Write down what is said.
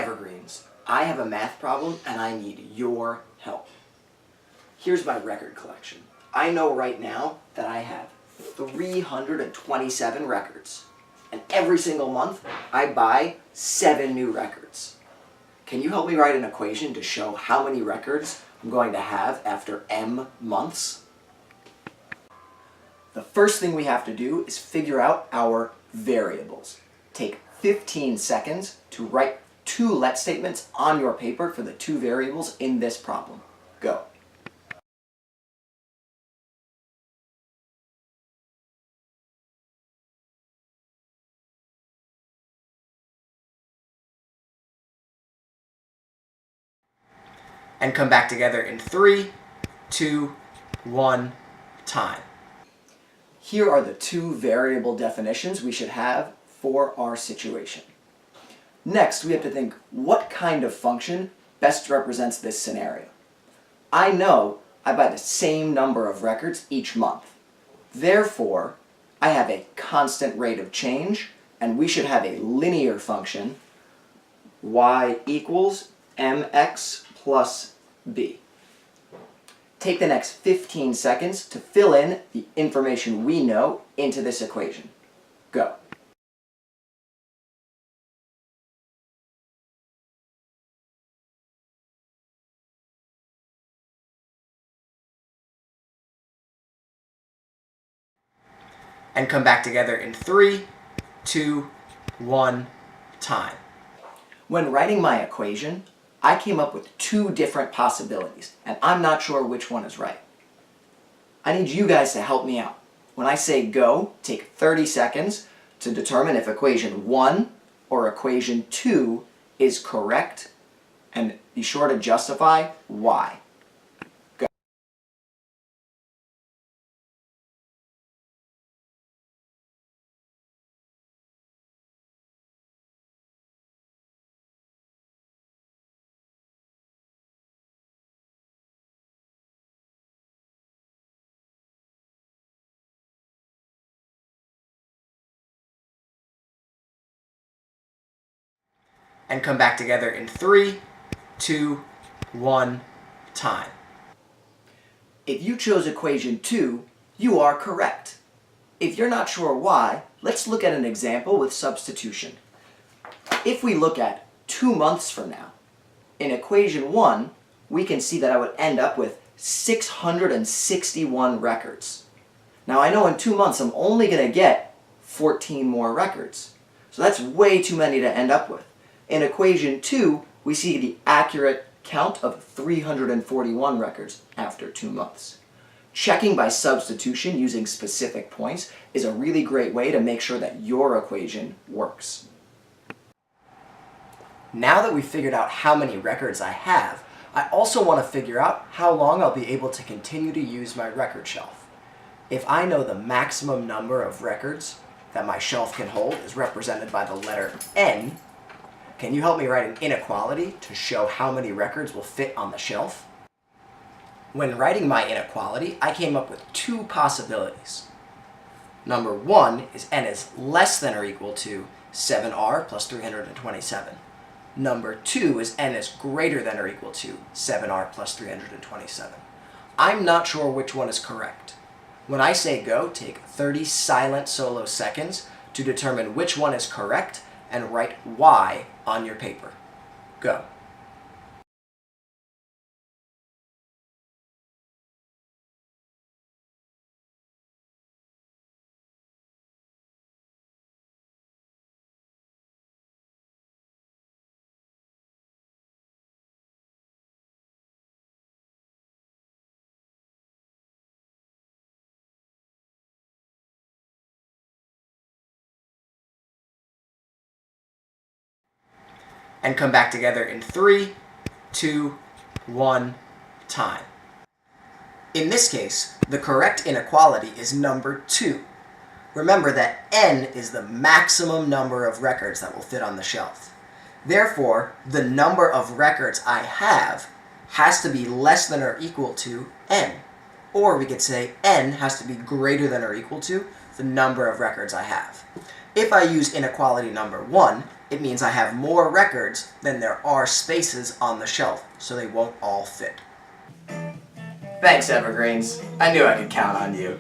evergreens. I have a math problem and I need your help. Here's my record collection. I know right now that I have 327 records. And every single month, I buy 7 new records. Can you help me write an equation to show how many records I'm going to have after M months? The first thing we have to do is figure out our variables. Take 15 seconds to write 2 let statements on your paper for the 2 variables in this problem. Go. And come back together in 3, 2, 1, time. Here are the 2 variable definitions we should have for our situation. Next, we have to think what kind of function best represents this scenario. I know I buy the same number of records each month. Therefore, I have a constant rate of change, and we should have a linear function, y equals mx plus b. Take the next 15 seconds to fill in the information we know into this equation. Go. And come back together in 3, 2, 1, time. When writing my equation, I came up with 2 different possibilities, and I'm not sure which one is right. I need you guys to help me out. When I say go, take 30 seconds to determine if equation 1 or equation 2 is correct, and be sure to justify why. Go. And come back together in 3, 2, 1, time. If you chose equation 2, you are correct. If you're not sure why, let's look at an example with substitution. If we look at 2 months from now, in equation 1, we can see that I would end up with 661 records. Now I know in 2 months I'm only going to get 14 more records. So that's way too many to end up with. In equation 2, we see the accurate count of 341 records after 2 months. Checking by substitution using specific points is a really great way to make sure that your equation works. Now that we've figured out how many records I have, I also want to figure out how long I'll be able to continue to use my record shelf. If I know the maximum number of records that my shelf can hold is represented by the letter N, can you help me write an inequality to show how many records will fit on the shelf? When writing my inequality, I came up with 2 possibilities. Number 1 is n is less than or equal to 7r plus 327. Number 2 is n is greater than or equal to 7r plus 327. I'm not sure which one is correct. When I say go, take 30 silent solo seconds to determine which one is correct and write y on your paper. Go. And come back together in 3, 2, 1, time. In this case, the correct inequality is number 2. Remember that n is the maximum number of records that will fit on the shelf. Therefore, the number of records I have has to be less than or equal to n. Or we could say n has to be greater than or equal to the number of records I have. If I use inequality number 1, it means I have more records than there are spaces on the shelf, so they won't all fit. Thanks, Evergreens. I knew I could count on you.